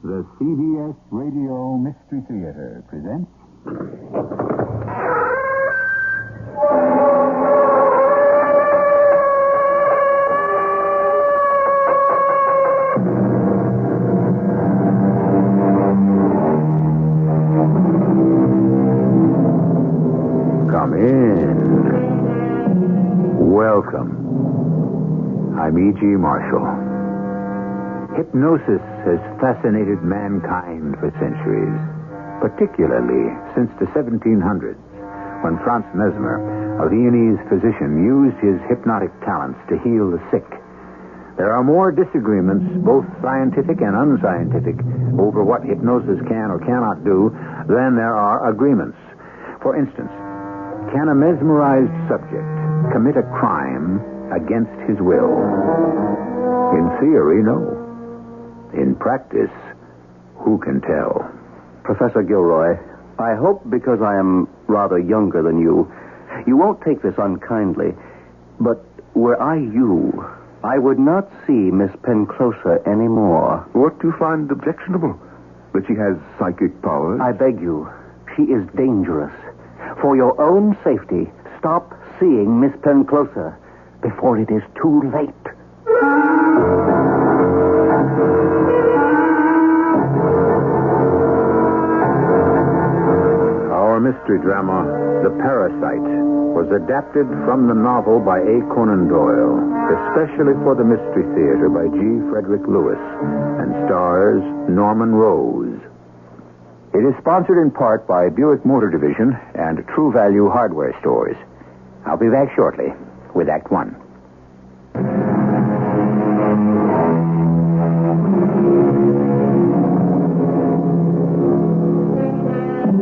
The CBS Radio Mystery Theater presents... Come in. Welcome. I'm E.G. Marshall. Hypnosis has fascinated mankind for centuries, particularly since the 1700s, when Franz Mesmer, a Viennese physician, used his hypnotic talents to heal the sick. There are more disagreements, both scientific and unscientific, over what hypnosis can or cannot do than there are agreements. For instance, can a mesmerized subject commit a crime against his will? In theory, no. In practice, who can tell? Professor Gilroy, I hope because I am rather younger than you won't take this unkindly. But were I you, I would not see Miss Penclosa anymore. What do you find objectionable? That she has psychic powers? I beg you, she is dangerous. For your own safety, stop seeing Miss Penclosa before it is too late. Our mystery drama, The Parasite, was adapted from the novel by A. Conan Doyle, especially for the Mystery Theater by G. Frederick Lewis, and stars Norman Rose. It is sponsored in part by Buick Motor Division and True Value Hardware Stores. I'll be back shortly with Act One.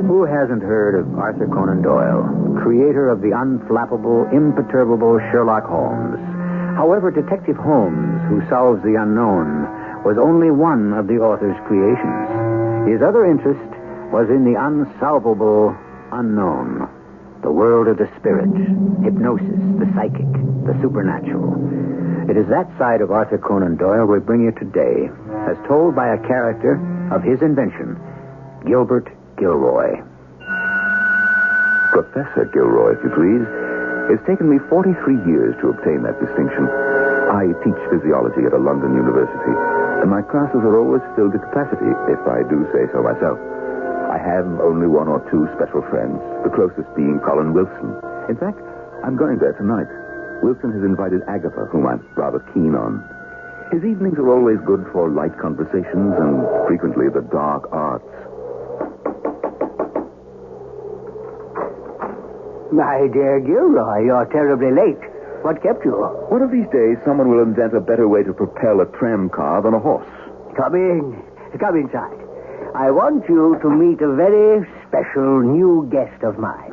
Who hasn't heard of Arthur Conan Doyle, creator of the unflappable, imperturbable Sherlock Holmes? However, Detective Holmes, who solves the unknown, was only one of the author's creations. His other interest was in the unsolvable unknown, the world of the spirit, hypnosis, the psychic, the supernatural. It is that side of Arthur Conan Doyle we bring you today, as told by a character of his invention, Gilbert Gilroy. Professor Gilroy, if you please. It's taken me 43 years to obtain that distinction. I teach physiology at a London university, and my classes are always filled to capacity, if I do say so myself. I have only one or two special friends, the closest being Colin Wilson. In fact, I'm going there tonight. Wilson has invited Agatha, whom I'm rather keen on. His evenings are always good for light conversations and frequently the dark arts. My dear Gilroy, you're terribly late. What kept you? One of these days, someone will invent a better way to propel a tram car than a horse. Come in. Come inside. I want you to meet a very special new guest of mine.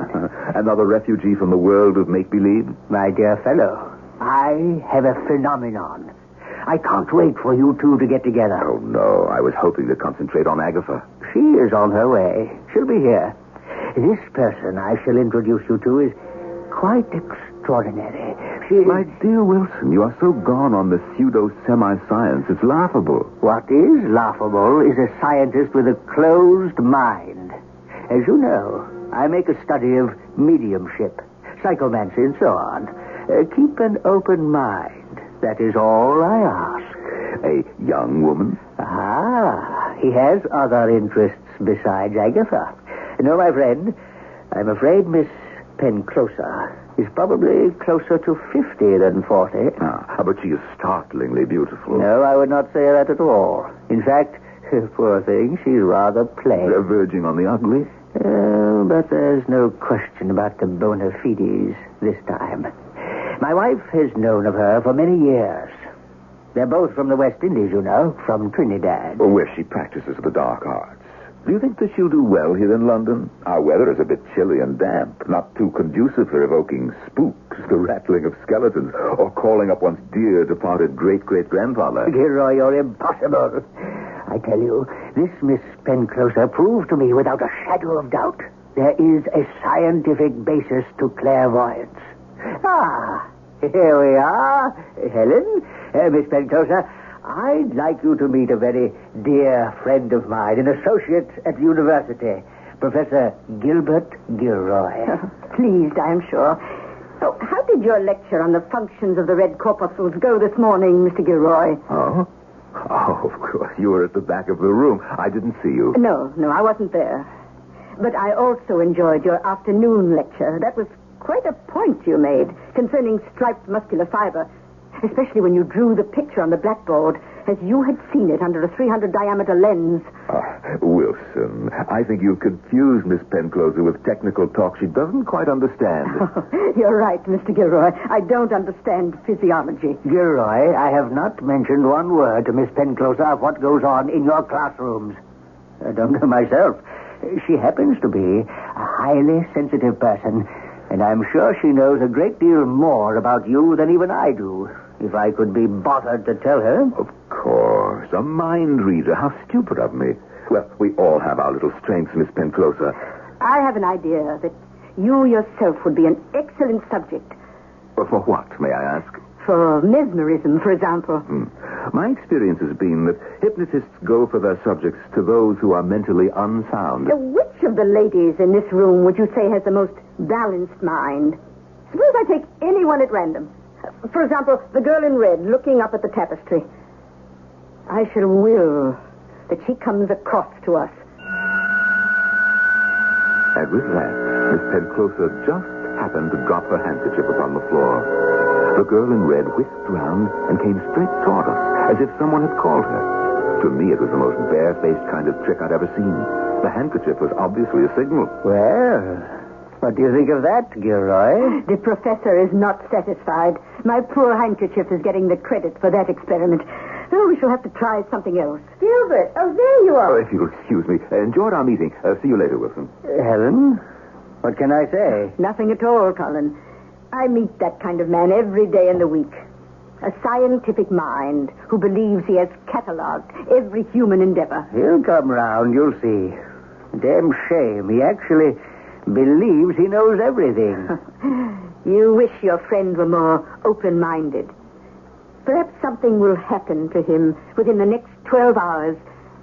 Another refugee from the world of make-believe? My dear fellow, I have a phenomenon. I can't wait for you two to get together. Oh, no. I was hoping to concentrate on Agatha. She is on her way. She'll be here. This person I shall introduce you to is quite extraordinary. My dear Wilson, you are so gone on the pseudo-semi-science, it's laughable. What is laughable is a scientist with a closed mind. As you know, I make a study of mediumship, psychomancy, and so on. Keep an open mind. That is all I ask. A young woman? Ah, he has other interests besides Agatha. No, my friend, I'm afraid Miss Penclosa is probably closer to 50 than 40. But she is startlingly beautiful. No, I would not say that at all. In fact, poor thing, she's rather plain. Verging on the ugly? But there's no question about the bona fides this time. My wife has known of her for many years. They're both from the West Indies, you know, from Trinidad. Where she practices the dark arts. Do you think that she'll do well here in London? Our weather is a bit chilly and damp, not too conducive for evoking spooks, the rattling of skeletons, or calling up one's dear departed great-great-grandfather. Gilroy, you're impossible. I tell you, this Miss Penclosa proved to me without a shadow of doubt there is a scientific basis to clairvoyance. Ah, here we are. Helen, Miss Penclosa, I'd like you to meet a very dear friend of mine, an associate at the university, Professor Gilbert Gilroy. Pleased, I'm sure. Oh, how did your lecture on the functions of the red corpuscles go this morning, Mr. Gilroy? Oh? Oh, of course. You were at the back of the room. I didn't see you. No, I wasn't there. But I also enjoyed your afternoon lecture. That was quite a point you made concerning striped muscular fiber, especially when you drew the picture on the blackboard as you had seen it under a 300 diameter lens. Wilson, I think you've confused Miss Pencloser with technical talk she doesn't quite understand. You're right, Mr. Gilroy. I don't understand physiology. Gilroy, I have not mentioned one word to Miss Pencloser of what goes on in your classrooms. I don't know myself. She happens to be a highly sensitive person, and I'm sure she knows a great deal more about you than even I do, if I could be bothered to tell her. Of course. A mind reader. How stupid of me. Well, we all have our little strengths, Miss Pencloser. I have an idea that you yourself would be an excellent subject. For what, may I ask? For mesmerism, for example. My experience has been that hypnotists go for their subjects to those who are mentally unsound. Which of the ladies in this room would you say has the most balanced mind? Suppose I take anyone at random. For example, the girl in red looking up at the tapestry. I shall will that she comes across to us. And with that, Miss Pencloser just happened to drop her handkerchief upon the floor. The girl in red whisked round and came straight toward us, as if someone had called her. To me, it was the most barefaced kind of trick I'd ever seen. The handkerchief was obviously a signal. Well, what do you think of that, Gilroy? The professor is not satisfied. My poor handkerchief is getting the credit for that experiment. Oh, we shall have to try something else. Gilbert, oh, there you are. If you'll excuse me. Enjoyed our meeting. See you later, Wilson. Helen, what can I say? Nothing at all, Colin. I meet that kind of man every day in the week. A scientific mind who believes he has catalogued every human endeavor. He'll come round, you'll see. Damn shame. He actually believes he knows everything. You wish your friend were more open-minded. Perhaps something will happen to him within the next 12 hours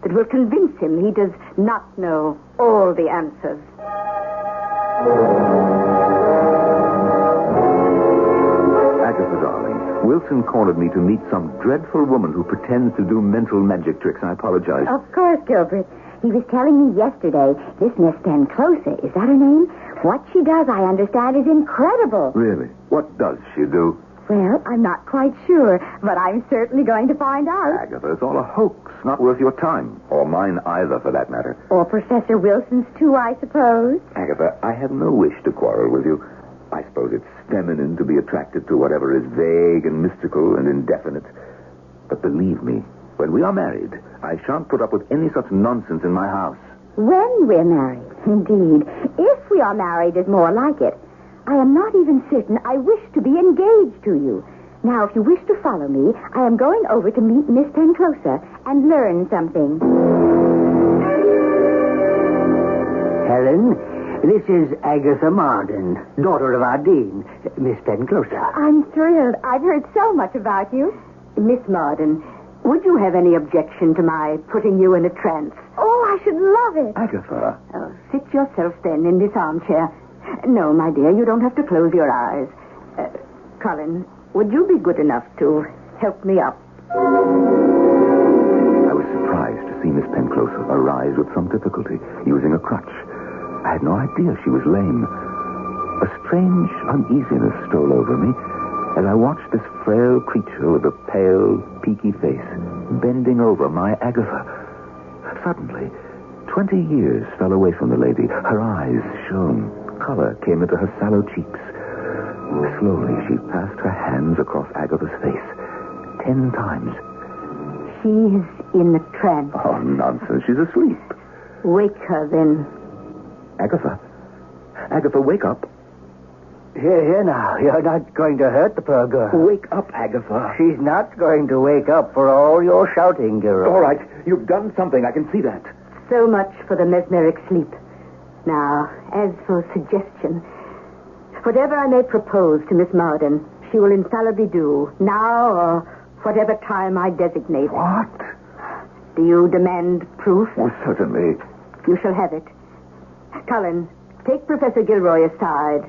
that will convince him he does not know all the answers. Agatha, darling, Wilson cornered me to meet some dreadful woman who pretends to do mental magic tricks. I apologize. Of course, Gilbert. He was telling me yesterday, this Miss Pencloser, is that her name? What she does, I understand, is incredible. Really? What does she do? Well, I'm not quite sure, but I'm certainly going to find out. Agatha, it's all a hoax. Not worth your time. Or mine either, for that matter. Or Professor Wilson's, too, I suppose. Agatha, I have no wish to quarrel with you. I suppose it's feminine to be attracted to whatever is vague and mystical and indefinite. But believe me, when we are married, I shan't put up with any such nonsense in my house. When we're married, indeed. If we are married is more like it. I am not even certain I wish to be engaged to you. Now, if you wish to follow me, I am going over to meet Miss Pencloser and learn something. Helen, this is Agatha Marden, daughter of our dean, Miss Pencloser. I'm thrilled. I've heard so much about you. Miss Marden, would you have any objection to my putting you in a trance? Oh, I should love it. Agatha. Oh, sit yourself then in this armchair. No, my dear, you don't have to close your eyes. Colin, would you be good enough to help me up? I was surprised to see Miss Pencloser arise with some difficulty, using a crutch. I had no idea she was lame. A strange uneasiness stole over me as I watched this frail creature with a pale, peaky face bending over my Agatha. Suddenly, 20 years fell away from the lady. Her eyes shone. Color came into her sallow cheeks. Slowly, she passed her hands across Agatha's face 10 times. She's in the trance. Oh, nonsense. She's asleep. Wake her, then. Agatha. Agatha, wake up. Here now. You're not going to hurt the poor girl. Wake up, Agatha. She's not going to wake up for all your shouting, Gilroy. All right. You've done something. I can see that. So much for the mesmeric sleep. Now, as for suggestion, whatever I may propose to Miss Marden, she will infallibly do, now or whatever time I designate. What? Do you demand proof? Oh, certainly. You shall have it. Cullen, take Professor Gilroy aside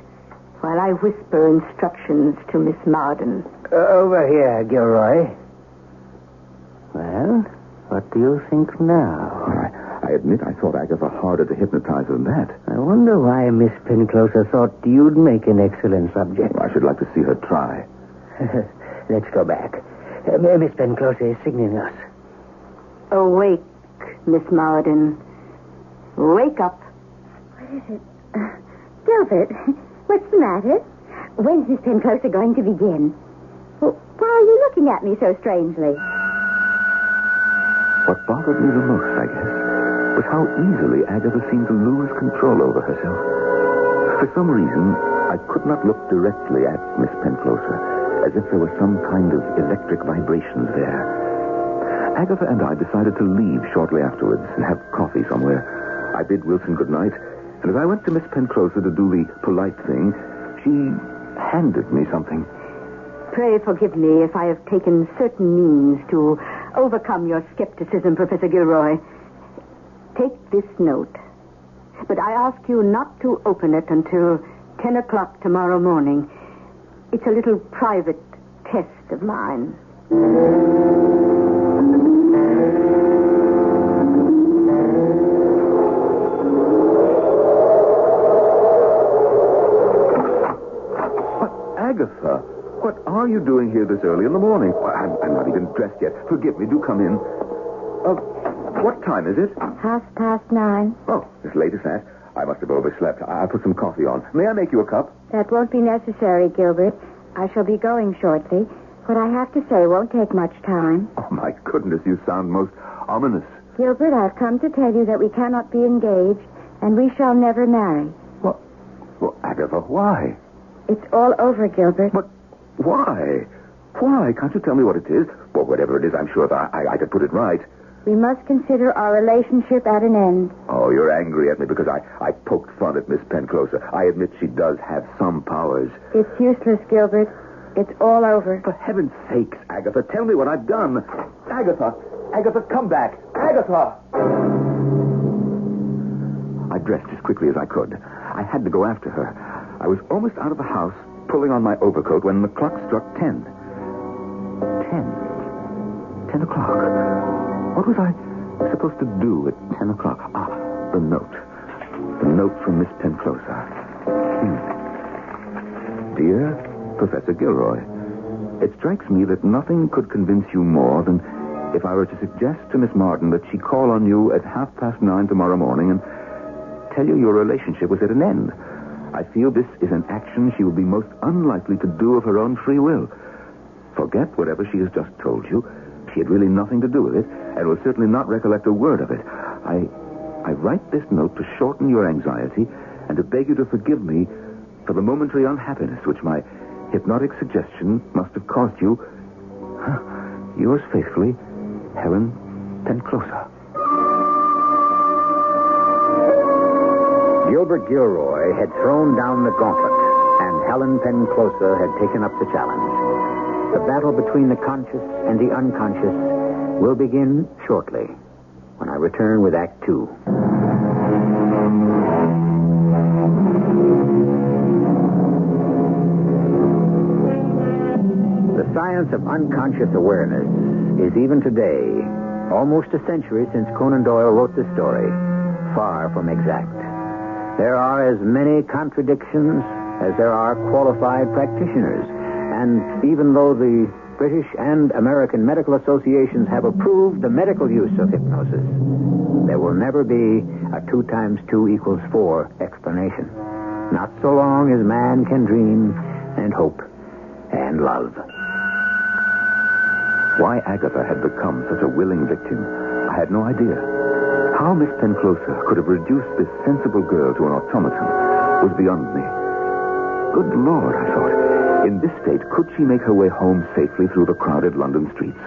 while I whisper instructions to Miss Marden. Over here, Gilroy. Well, what do you think now? I admit I thought Agatha harder to hypnotize than that. I wonder why Miss Penclosa thought you'd make an excellent subject. I should like to see her try. Let's go back. Miss Penclosa is signaling us. Awake, Miss Marden. Wake up. What is it? Gilbert, what's the matter? When's Miss Penclosa going to begin? Well, why are you looking at me so strangely? What bothered me the most, I guess, was how easily Agatha seemed to lose control over herself. For some reason, I could not look directly at Miss Penclosa, as if there was some kind of electric vibrations there. Agatha and I decided to leave shortly afterwards and have coffee somewhere. I bid Wilson good night, and as I went to Miss Penclosa to do the polite thing, she handed me something. Pray forgive me if I have taken certain means to overcome your skepticism, Professor Gilroy. Take this note. But I ask you not to open it until 10 o'clock tomorrow morning. It's a little private test of mine. Agatha, what are you doing here this early in the morning? Well, I'm not even dressed yet. Forgive me. Do come in. What time is it? 9:30. Oh, as late as that? I must have overslept. I'll put some coffee on. May I make you a cup? That won't be necessary, Gilbert. I shall be going shortly. What I have to say won't take much time. Oh, my goodness, you sound most ominous. Gilbert, I've come to tell you that we cannot be engaged, and we shall never marry. Well, Agatha, why? It's all over, Gilbert. But why? Why? Can't you tell me what it is? Well, whatever it is, I'm sure that I could put it right. We must consider our relationship at an end. Oh, you're angry at me because I poked fun at Miss Penclosa. I admit she does have some powers. It's useless, Gilbert. It's all over. For heaven's sakes, Agatha, tell me what I've done. Agatha, come back. Agatha! I dressed as quickly as I could. I had to go after her. I was almost out of the house, pulling on my overcoat, when the clock struck 10. 10 o'clock. What was I supposed to do at 10 o'clock? The note. The note from Miss Penclosa. Dear Professor Gilroy, it strikes me that nothing could convince you more than if I were to suggest to Miss Marden that she call on you at 9:30 tomorrow morning and tell you your relationship was at an end. I feel this is an action she will be most unlikely to do of her own free will. Forget whatever she has just told you. She had really nothing to do with it, and will certainly not recollect a word of it. I write this note to shorten your anxiety and to beg you to forgive me for the momentary unhappiness which my hypnotic suggestion must have caused you. Yours faithfully, Helen Penclosa. Gilbert Gilroy had thrown down the gauntlet, and Helen Penclosa had taken up the challenge. The battle between the conscious and the unconscious will begin shortly, when I return with Act 2. The science of unconscious awareness is even today, almost a century since Conan Doyle wrote this story, far from exact. There are as many contradictions as there are qualified practitioners. And even though the British and American medical associations have approved the medical use of hypnosis, there will never be a 2 × 2 = 4 explanation. Not so long as man can dream and hope and love. Why Agatha had become such a willing victim, I had no idea. How Miss Penclosa could have reduced this sensible girl to an automaton was beyond me. Good Lord, I thought. In this state, could she make her way home safely through the crowded London streets?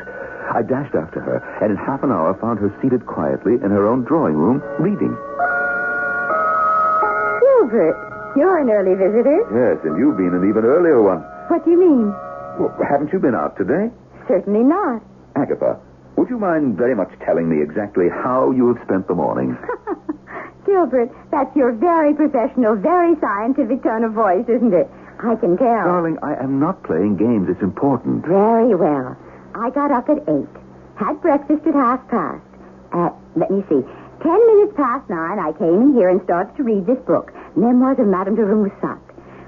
I dashed after her, and in half an hour found her seated quietly in her own drawing room, reading. Gilbert, you're an early visitor. Yes, and you've been an even earlier one. What do you mean? Well, haven't you been out today? certainly not. Agatha, would you mind very much telling me exactly how you have spent the morning? Gilbert, that's your very professional, very scientific tone of voice, isn't it? I can tell. Darling, I am not playing games. It's important. Very well. I got up at 8. Had breakfast at 5:30. Let me see. 10 minutes past 9, I came in here and started to read this book, Memoirs of Madame de Remusat.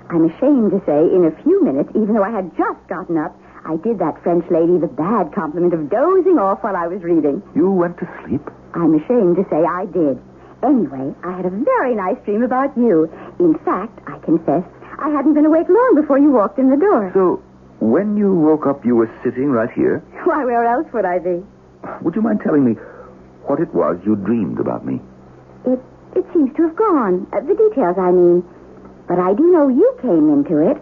I'm ashamed to say, in a few minutes, even though I had just gotten up, I did that French lady the bad compliment of dozing off while I was reading. You went to sleep? I'm ashamed to say I did. Anyway, I had a very nice dream about you. In fact, I confess, I hadn't been awake long before you walked in the door. So, when you woke up, you were sitting right here? Why, where else would I be? Would you mind telling me what it was you dreamed about me? It seems to have gone. The details, I mean. But I do know you came into it.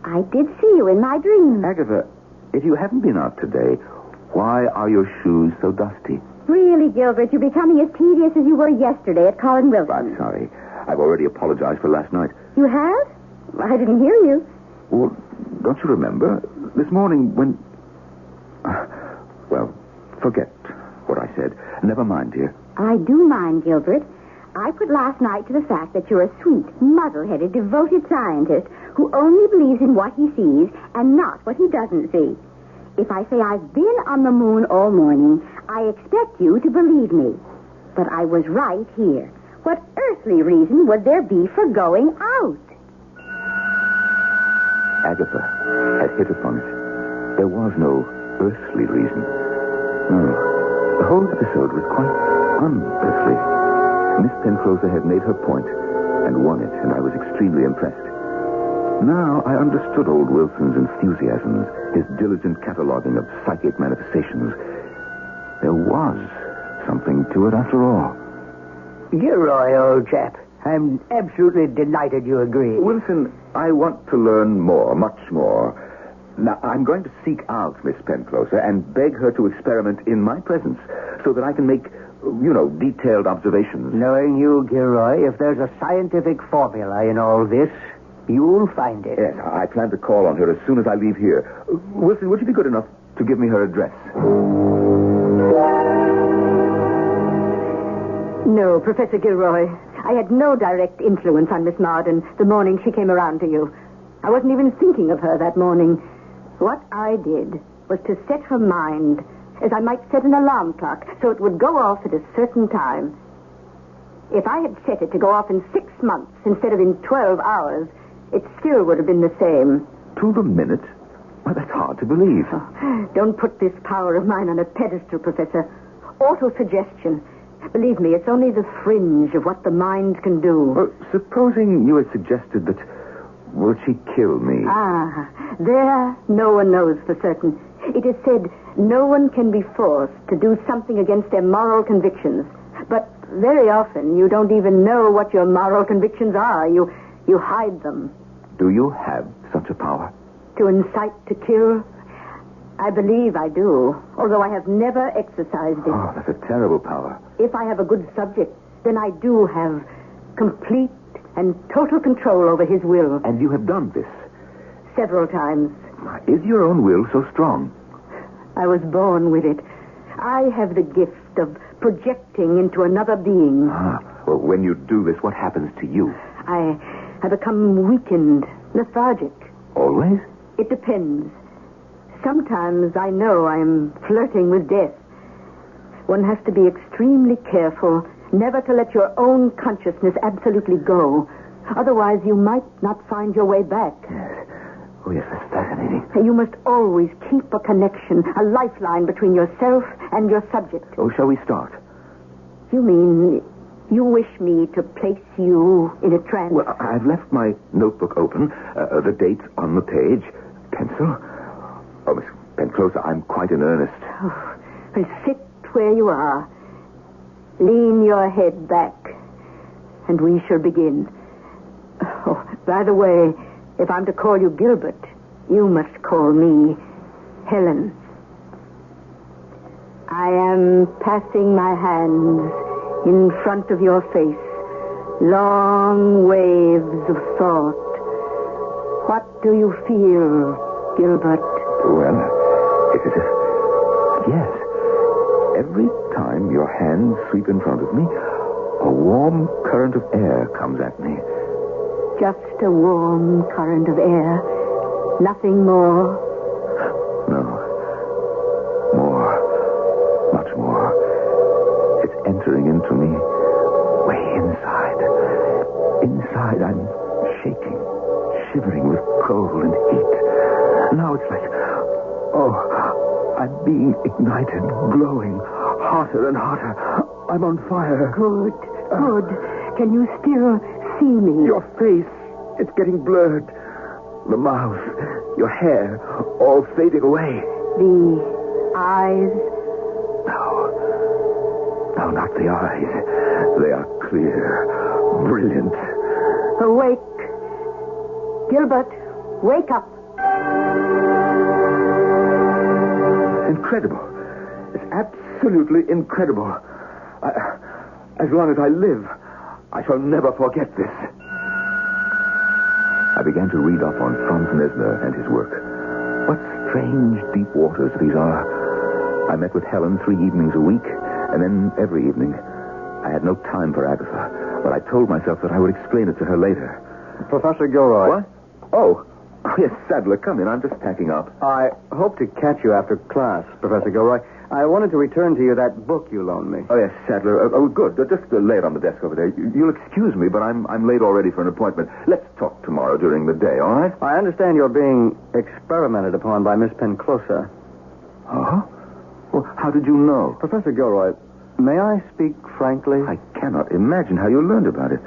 I did see you in my dream. Agatha, if you haven't been out today, why are your shoes so dusty? Really, Gilbert, you're becoming as tedious as you were yesterday at Colin Wilson. I'm sorry. I've already apologized for last night. You have? I didn't hear you. Well, don't you remember? This morning when... Well, forget what I said. Never mind, dear. I do mind, Gilbert. I put last night to the fact that you're a sweet, muddle-headed, devoted scientist who only believes in what he sees and not what he doesn't see. If I say I've been on the moon all morning, I expect you to believe me. But I was right here. What earthly reason would there be for going out? Agatha had hit upon it. There was no earthly reason. No. The whole episode was quite unearthly. Miss Penclosa had made her point and won it, and I was extremely impressed. Now I understood old Wilson's enthusiasms, his diligent cataloging of psychic manifestations. There was something to it after all. Gilroy, old chap, I'm absolutely delighted you agree. Wilson, I want to learn more, much more. Now, I'm going to seek out Miss Penclosa and beg her to experiment in my presence so that I can make, detailed observations. Knowing you, Gilroy, if there's a scientific formula in all this, you'll find it. Yes, I plan to call on her as soon as I leave here. Wilson, would you be good enough to give me her address? No, Professor Gilroy. I had no direct influence on Miss Marden the morning she came around to you. I wasn't even thinking of her that morning. What I did was to set her mind as I might set an alarm clock so it would go off at a certain time. If I had set it to go off in 6 months instead of in 12 hours, it still would have been the same. To the minute? Well, that's hard to believe. Oh, don't put this power of mine on a pedestal, Professor. Autosuggestion. Believe me, it's only the fringe of what the mind can do. Well, supposing you had suggested that, she killed me? There, no one knows for certain. It is said no one can be forced to do something against their moral convictions. But very often, you don't even know what your moral convictions are. You hide them. Do you have such a power? To incite to kill? I believe I do, although I have never exercised it. Oh, that's a terrible power. If I have a good subject, then I do have complete and total control over his will. And you have done this? Several times. Is your own will so strong? I was born with it. I have the gift of projecting into another being. Well, when you do this, what happens to you? I become weakened, lethargic. Always? It depends. Sometimes I know I'm flirting with death. One has to be extremely careful never to let your own consciousness absolutely go. Otherwise, you might not find your way back. Yes. Oh, yes, that's fascinating. You must always keep a connection, a lifeline between yourself and your subject. Oh, shall we start? You mean you wish me to place you in a trance? Well, I've left my notebook open, the date on the page, pencil. Oh, Miss Penclosa, I'm quite in earnest. Oh, well, sit where you are. Lean your head back, and we shall begin. Oh, by the way, if I'm to call you Gilbert, you must call me Helen. I am passing my hands in front of your face. Long waves of thought. What do you feel, Gilbert? Well, Yes. Every time your hands sweep in front of me, a warm current of air comes at me. Just a warm current of air. Nothing more. No. More. Much more. It's entering into me. Way inside. Inside, I'm shaking, shivering with cold and heat. Now it's like, I'm being ignited, glowing, hotter and hotter. I'm on fire. Good. Can you still see me? Your face, it's getting blurred. The mouth, your hair, all fading away. The eyes? No, not the eyes. They are clear, brilliant. Awake. Gilbert, wake up. Incredible. It's absolutely incredible. As long as I live, I shall never forget this. I began to read up on Franz Mesmer and his work. What strange deep waters these are. I met with Helen 3 evenings a week, and then every evening. I had no time for Agatha, but I told myself that I would explain it to her later. Professor Gilroy. What? Oh, yes, Sadler, come in. I'm just packing up. I hope to catch you after class, Professor Gilroy. I wanted to return to you that book you loaned me. Oh, yes, Sadler. Good. Just lay it on the desk over there. You'll excuse me, but I'm late already for an appointment. Let's talk tomorrow during the day, all right? I understand you're being experimented upon by Miss Penclosa. Huh? Well, how did you know? Professor Gilroy, may I speak frankly? I cannot imagine how you learned about it.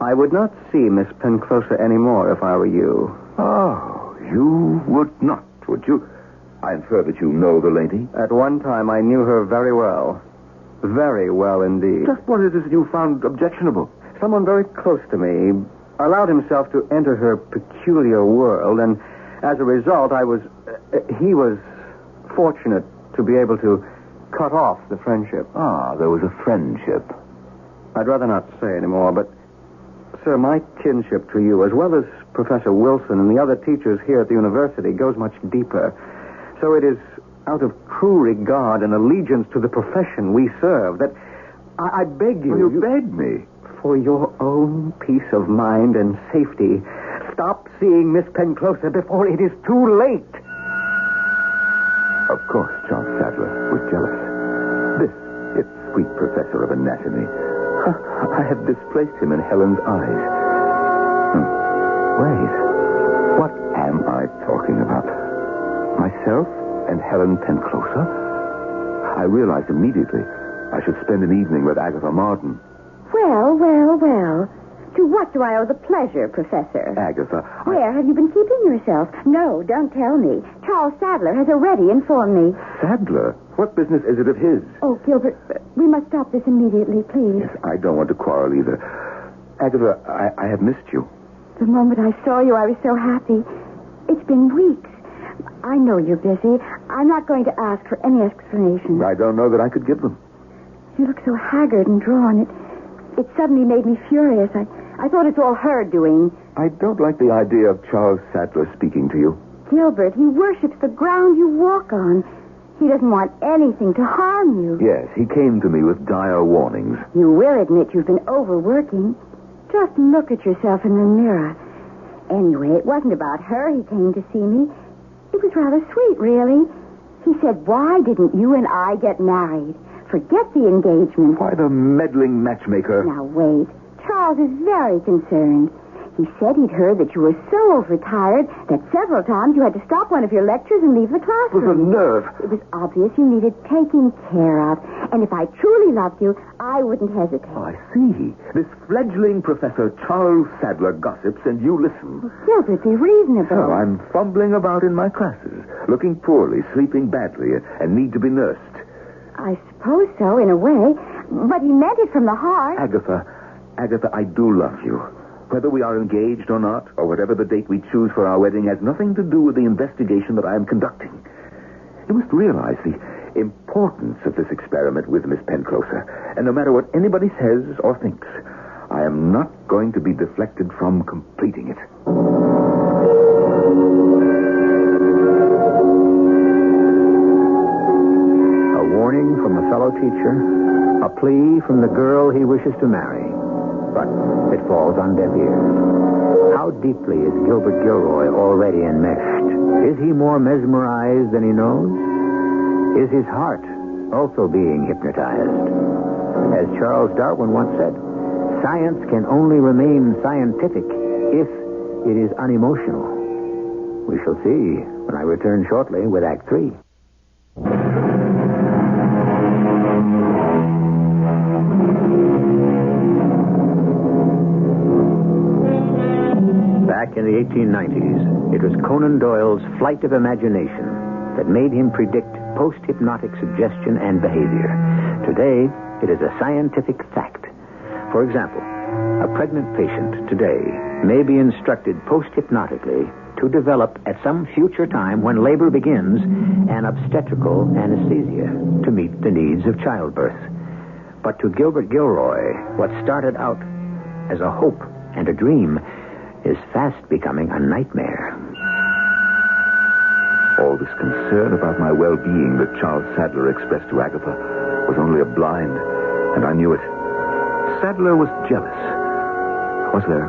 I would not see Miss Penclosa anymore if I were you. Oh, you would not, would you? I infer that you know the lady. At one time, I knew her very well. Very well indeed. Just what is it that you found objectionable? Someone very close to me allowed himself to enter her peculiar world, and as a result, he was fortunate to be able to cut off the friendship. Ah, there was a friendship. I'd rather not say anymore, but, sir, my kinship to you, as well as Professor Wilson and the other teachers here at the university, goes much deeper. So it is out of true regard and allegiance to the profession we serve that I beg you... Well, you begged me. For your own peace of mind and safety, stop seeing Miss Penclosa before it is too late. Of course, John Sadler was jealous. This sweet professor of anatomy. I have displaced him in Helen's eyes. Wait. What am I talking about? Myself and Helen Penclosa? I realized immediately I should spend an evening with Agatha Martin. Well. To what do I owe the pleasure, Professor? Agatha, Where have you been keeping yourself? No, don't tell me. Charles Sadler has already informed me. Sadler? What business is it of his? Oh, Gilbert, we must stop this immediately, please. Yes, I don't want to quarrel either. Agatha, I have missed you. The moment I saw you, I was so happy. It's been weeks. I know you're busy. I'm not going to ask for any explanation. I don't know that I could give them. You look so haggard and drawn. It suddenly made me furious. I thought it's all her doing. I don't like the idea of Charles Sadler speaking to you. Gilbert, he worships the ground you walk on. He doesn't want anything to harm you. Yes, he came to me with dire warnings. You will admit you've been overworking. Just look at yourself in the mirror. Anyway, it wasn't about her he came to see me. It was rather sweet, really. He said, why didn't you and I get married? Forget the engagement. Why the meddling matchmaker? Now, wait. Charles is very concerned. He said he'd heard that you were so overtired that several times you had to stop one of your lectures and leave the classroom. It was a nerve. It was obvious you needed taking care of. And if I truly loved you, I wouldn't hesitate. Oh, I see. This fledgling Professor Charles Sadler gossips and you listen. Gilbert, be reasonable. So I'm fumbling about in my classes, looking poorly, sleeping badly, and need to be nursed. I suppose so, in a way. But he meant it from the heart. Agatha, I do love you. Whether we are engaged or not, or whatever the date we choose for our wedding, has nothing to do with the investigation that I am conducting. You must realize the importance of this experiment with Miss Penclosa. And no matter what anybody says or thinks, I am not going to be deflected from completing it. fellow teacher, a plea from the girl he wishes to marry. But it falls on deaf ears. How deeply is Gilbert Gilroy already enmeshed? Is he more mesmerized than he knows? Is his heart also being hypnotized? As Charles Darwin once said, science can only remain scientific if it is unemotional. We shall see when I return shortly with Act 3. Back in the 1890s, it was Conan Doyle's flight of imagination that made him predict post-hypnotic suggestion and behavior. Today, it is a scientific fact. For example, a pregnant patient today may be instructed post-hypnotically to develop at some future time when labor begins an obstetrical anesthesia to meet the needs of childbirth. But to Gilbert Gilroy, what started out as a hope and a dream is fast becoming a nightmare. All this concern about my well-being that Charles Sadler expressed to Agatha was only a blind, and I knew it. Sadler was jealous. Was there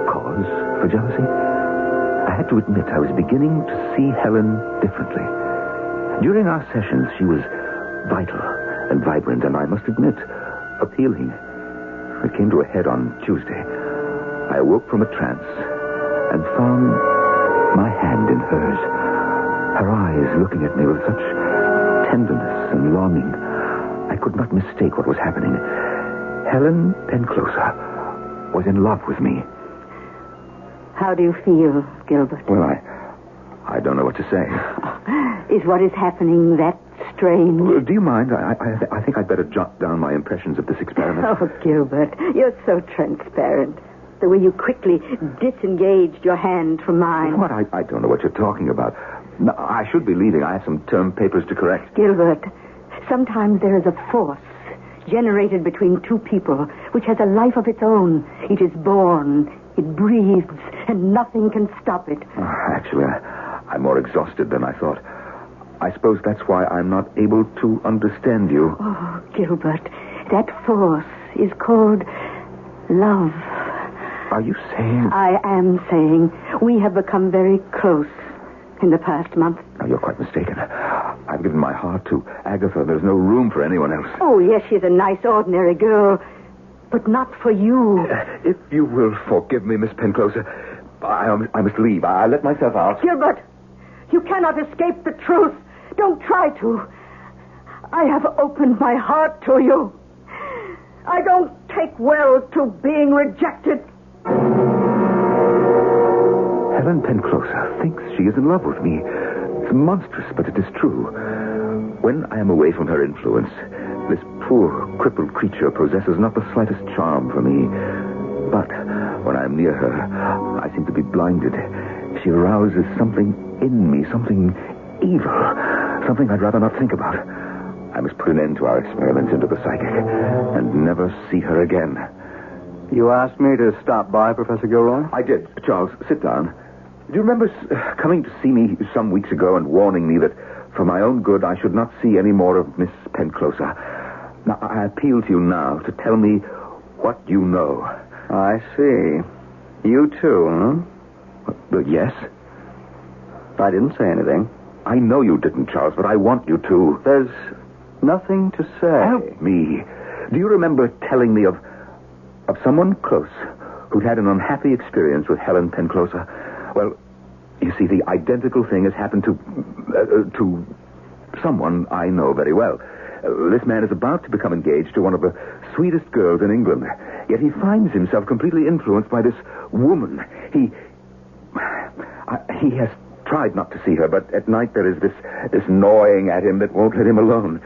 cause for jealousy? I had to admit I was beginning to see Helen differently. During our sessions, she was vital and vibrant, and I must admit, appealing. It came to a head on Tuesday. I awoke from a trance and found my hand in hers, her eyes looking at me with such tenderness and longing. I could not mistake what was happening. Helen Penclosa was in love with me. How do you feel, Gilbert? Well, I don't know what to say. Is what is happening that strange? Do you mind? I think I'd better jot down my impressions of this experiment. Oh, Gilbert, you're so transparent. The way you quickly disengaged your hand from mine. What? I don't know what you're talking about. No, I should be leaving. I have some term papers to correct. Gilbert, sometimes there is a force generated between two people which has a life of its own. It is born, it breathes, and nothing can stop it. Actually, I'm more exhausted than I thought. I suppose that's why I'm not able to understand you. Oh, Gilbert, that force is called love. Are you saying... I am saying we have become very close in the past month. No, you're quite mistaken. I've given my heart to Agatha. There's no room for anyone else. Oh, yes, she's a nice, ordinary girl, but not for you. If you will forgive me, Miss Penclosa, I must leave. I let myself out. Gilbert, you cannot escape the truth. Don't try to. I have opened my heart to you. I don't take well to being rejected. Helen Penclosa thinks she is in love with me. It's monstrous, but it is true. When I am away from her influence, this poor, crippled creature possesses not the slightest charm for me. But when I am near her, I seem to be blinded. She arouses something in me, something evil, something I'd rather not think about. I must put an end to our experiments into the psychic and never see her again. You asked me to stop by, Professor Gilroy? I did. Charles, sit down. Do you remember coming to see me some weeks ago and warning me that for my own good I should not see any more of Miss Penclosa? Now, I appeal to you now to tell me what you know. I see. You too, huh? Yes? I didn't say anything. I know you didn't, Charles, but I want you to. There's nothing to say. Help me. Do you remember telling me of someone close who'd had an unhappy experience with Helen Penclosa? Well, you see, the identical thing has happened to someone I know very well. This man is about to become engaged to one of the sweetest girls in England. Yet he finds himself completely influenced by this woman. He has tried not to see her, but at night there is this gnawing at him that won't let him alone.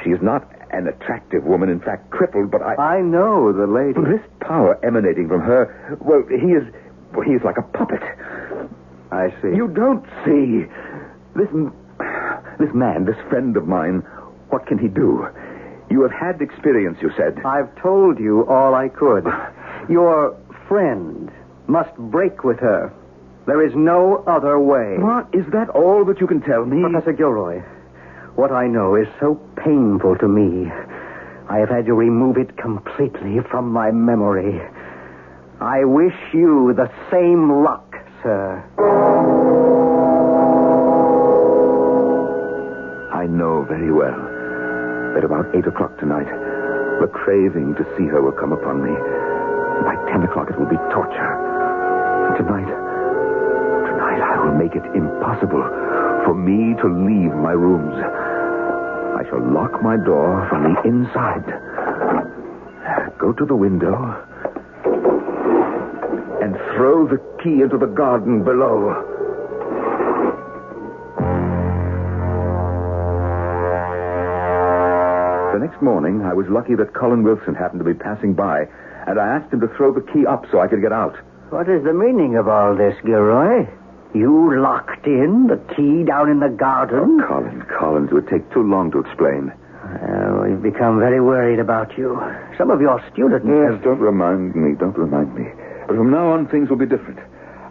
She is not an attractive woman, in fact, crippled, but I know the lady. This power emanating from her, well, he is like a puppet. I see. You don't see. This man, this friend of mine, what can he do? You have had experience, you said. I've told you all I could. Your friend must break with her. There is no other way. What? Is that all that you can tell me? Professor Gilroy, What I know is so painful to me. I have had to remove it completely from my memory. I wish you the same luck, sir. I know very well that about 8 o'clock tonight, the craving to see her will come upon me. By 10 o'clock, it will be torture. And tonight, I will make it impossible for me to leave my rooms. I shall lock my door from the inside, go to the window, and throw the key into the garden below. The next morning, I was lucky that Colin Wilson happened to be passing by, and I asked him to throw the key up so I could get out. What is the meaning of all this, Gilroy? You locked in the key down in the garden? Oh, Collins, it would take too long to explain. We've become very worried about you. Some of your students Yes, don't remind me. But from now on, things will be different.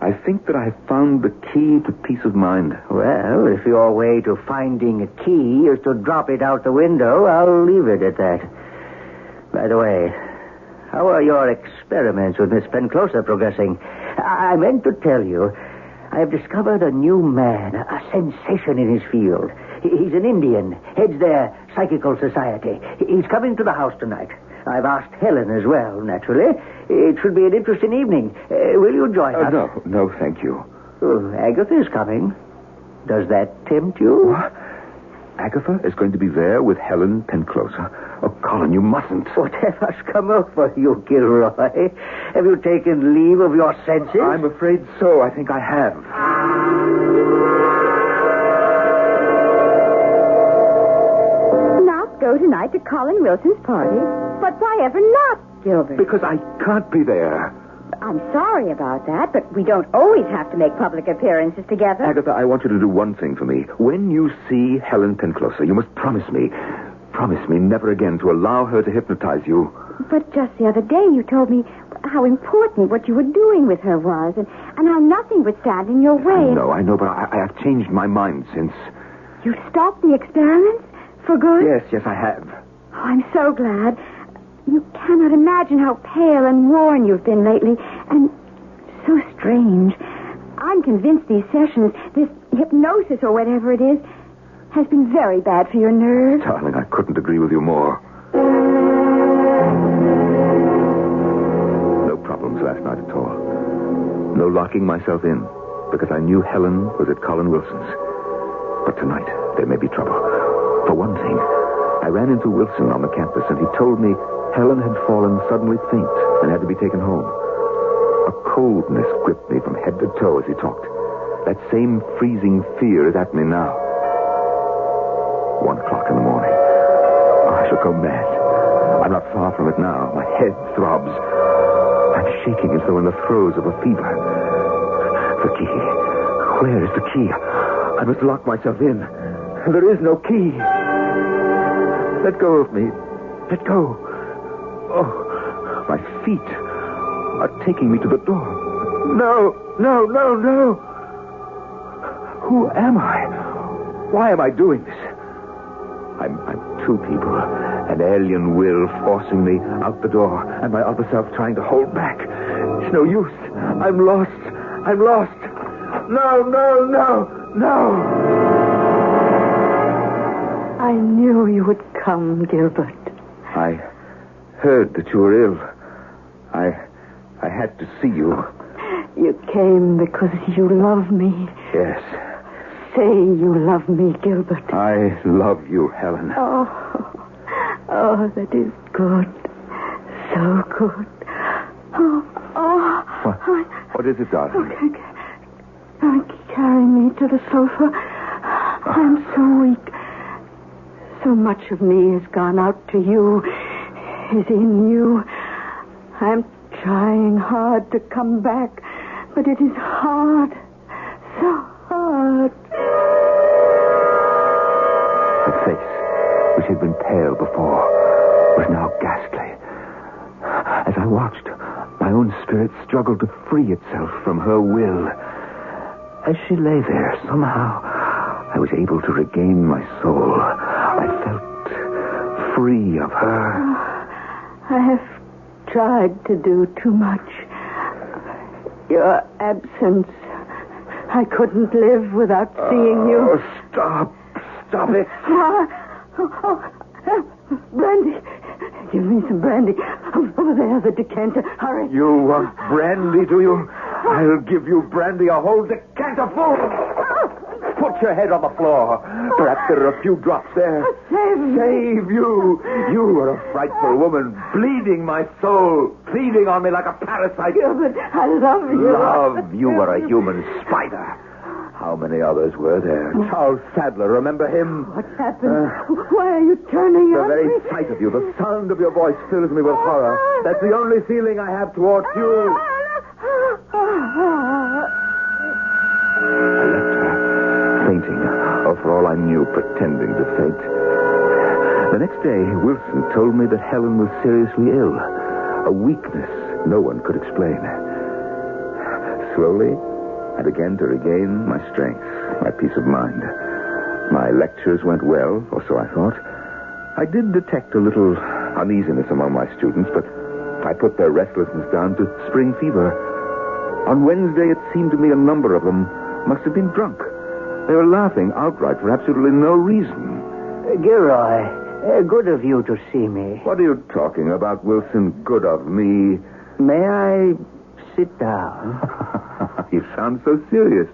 I think that I have found the key to peace of mind. Well, if your way to finding a key is to drop it out the window, I'll leave it at that. By the way, how are your experiments with Miss Penclosa progressing? I meant to tell you, I have discovered a new man, a sensation in his field. He's an Indian, heads their psychical society. He's coming to the house tonight. I've asked Helen as well, naturally. It should be an interesting evening. Will you join us? No, thank you. Oh, Agatha is coming. Does that tempt you? What? Agatha is going to be there with Helen Penclosa. Oh, Colin, you mustn't. Whatever's come over you, Gilroy? Have you taken leave of your senses? I'm afraid so. I think I have. Not go tonight to Colin Wilson's party? But why ever not, Gilbert? Because I can't be there. I'm sorry about that, but we don't always have to make public appearances together. Agatha, I want you to do one thing for me. When you see Helen Penclosa, you must promise me never again to allow her to hypnotize you. But just the other day you told me how important what you were doing with her was, and how nothing would stand in your way. I know, but I have changed my mind since. You stopped the experiments? For good? Yes, I have. Oh, I'm so glad. You cannot imagine how pale and worn you've been lately, and so strange. I'm convinced these sessions, this hypnosis or whatever it is, has been very bad for your nerves. Darling, I couldn't agree with you more. No problems last night at all. No locking myself in, because I knew Helen was at Colin Wilson's. But tonight, there may be trouble. For one thing, I ran into Wilson on the campus, and he told me Helen had fallen suddenly faint and had to be taken home. A coldness gripped me from head to toe as he talked. That same freezing fear is at me now. 1 o'clock in the morning. I shall go mad. I'm not far from it now. My head throbs. I'm shaking as though in the throes of a fever. The key. Where is the key? I must lock myself in. There is no key. Let go of me. Let go. Oh, my feet are taking me to the door. No. Who am I? Why am I doing this? I'm two people. An alien will forcing me out the door, and my other self trying to hold back. It's no use. I'm lost. No. I knew you would come, Gilbert. I heard that you were ill. I had to see you. You came because you love me. Yes. Say you love me, Gilbert. I love you, Helen. Oh, that is good. So good. What is it, darling? Okay. Carry me to the sofa. I'm so weak. So much of me has gone out to you, is in you. I'm trying hard to come back, but it is hard. So hard. Her face, which had been pale before, was now ghastly. As I watched, my own spirit struggled to free itself from her will. As she lay there, somehow, I was able to regain my soul. I felt free of her. I have tried to do too much. Your absence. I couldn't live without seeing you. Oh, stop. Stop it. Brandy. Give me some brandy. Over there, the decanter. Hurry. You want brandy, do you? I'll give you brandy, a whole decanter full. Put your head on the floor. Perhaps there are a few drops there. Save you. You are a frightful woman, bleeding my soul, feeding on me like a parasite. Gilbert, I love you. Love? You were a human spider. How many others were there? Charles Sadler, remember him? What happened? Why are you turning The on very me? sight of you, the sound of your voice fills me with horror. That's the only feeling I have towards you. I left her, fainting, or for all I knew, pretending to faint. The next day, Wilson told me that Helen was seriously ill. A weakness no one could explain. Slowly, I began to regain my strength, my peace of mind. My lectures went well, or so I thought. I did detect a little uneasiness among my students, but I put their restlessness down to spring fever. On Wednesday, it seemed to me a number of them must have been drunk. They were laughing outright for absolutely no reason. Gilroy, good of you to see me. What are you talking about, Wilson? Good of me. May I sit down? You sound so serious.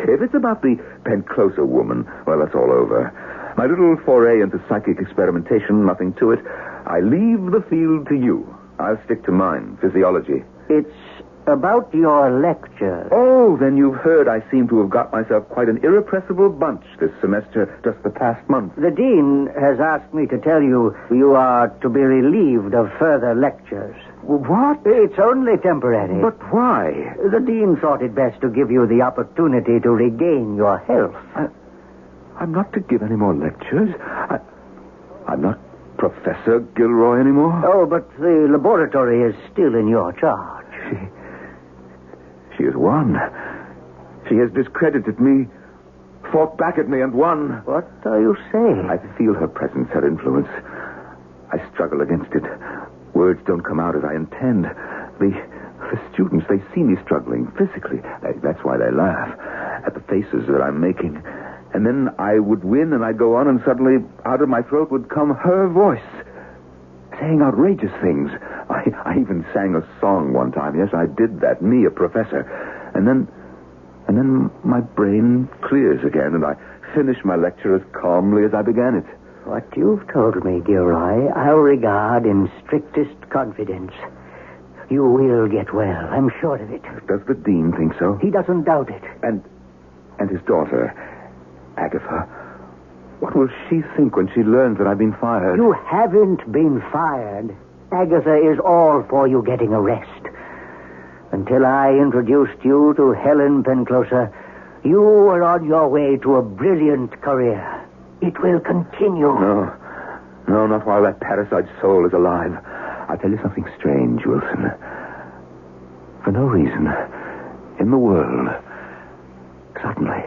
If it's about the Penclosa woman, well, that's all over. My little foray into psychic experimentation, nothing to it. I leave the field to you. I'll stick to mine, physiology. It's about your lecture. Oh, then you've heard I seem to have got myself quite an irrepressible bunch this semester, just the past month. The dean has asked me to tell you you are to be relieved of further lectures. What? It's only temporary. But why? The dean thought it best to give you the opportunity to regain your health. I'm not to give any more lectures. I'm not Professor Gilroy anymore. Oh, but the laboratory is still in your charge. She has won. She has discredited me, fought back at me, and won. What are you saying? I feel her presence, her influence. I struggle against it. Words don't come out as I intend. The students, they see me struggling physically. That's why they laugh at the faces that I'm making. And then I would win, and I'd go on, and suddenly out of my throat would come her voice, saying outrageous things. I even sang a song one time. Yes, I did that. Me, a professor. And then my brain clears again, and I finish my lecture as calmly as I began it. What you've told me, Gilroy, I'll regard in strictest confidence. You will get well, I'm sure of it. Does the dean think so? He doesn't doubt it. And his daughter, Agatha, what will she think when she learns that I've been fired? You haven't been fired. Agatha is all for you getting a rest. Until I introduced you to Helen Penclosa, you were on your way to a brilliant career. It will continue. No, not while that parasite soul is alive. I'll tell you something strange, Wilson. For no reason in the world, suddenly,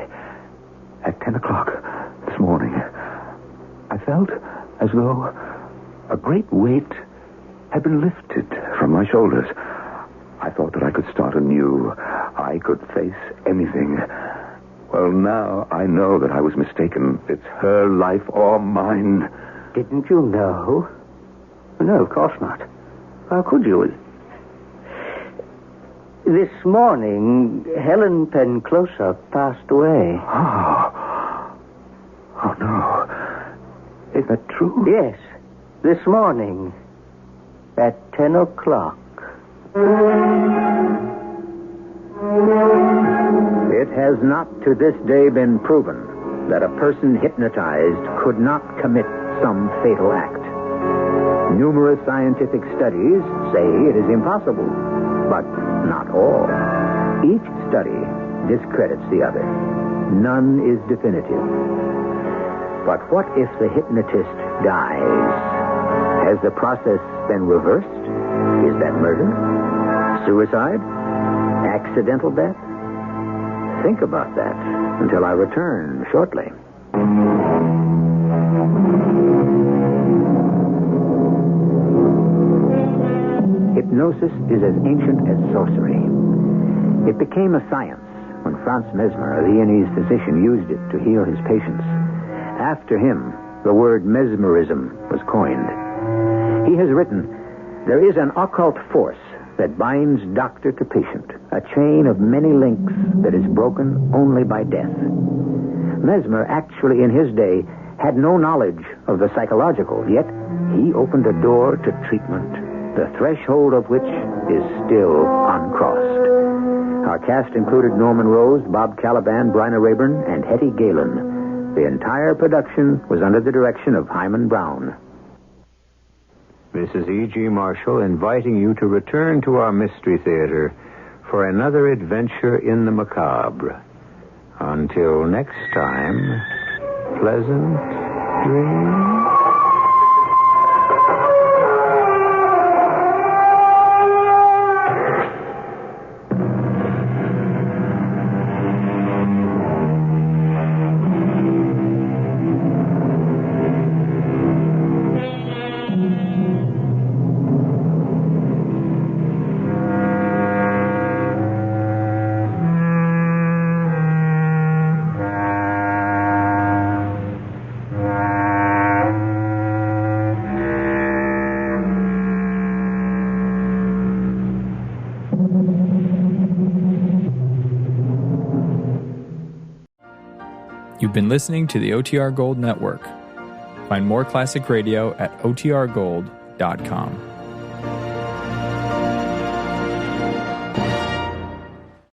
at 10 o'clock this morning, I felt as though a great weight had been lifted from my shoulders. I thought that I could start anew. I could face anything. Well, now I know that I was mistaken. It's her life or mine. Didn't you know? No, of course not. How could you? This morning, Helen Penclosa passed away. Oh, no. Is that true? Yes. This morning, at 10 o'clock. It has not to this day been proven that a person hypnotized could not commit some fatal act. Numerous scientific studies say it is impossible, but not all. Each study discredits the other. None is definitive. But what if the hypnotist dies? Has the process been reversed? Is that murder? Suicide? Accidental death? Think about that until I return shortly. Hypnosis is as ancient as sorcery. It became a science when Franz Mesmer, a Viennese physician, used it to heal his patients. After him, the word mesmerism was coined. He has written, "There is an occult force that binds doctor to patient, a chain of many links that is broken only by death." Mesmer actually, in his day, had no knowledge of the psychological, yet he opened a door to treatment, the threshold of which is still uncrossed. Our cast included Norman Rose, Bob Caliban, Bryna Rayburn, and Hetty Galen. The entire production was under the direction of Hyman Brown. This is E.G. Marshall inviting you to return to our Mystery Theater for another adventure in the macabre. Until next time, pleasant dreams. You've been listening to the OTR Gold Network. Find more classic radio at otrgold.com.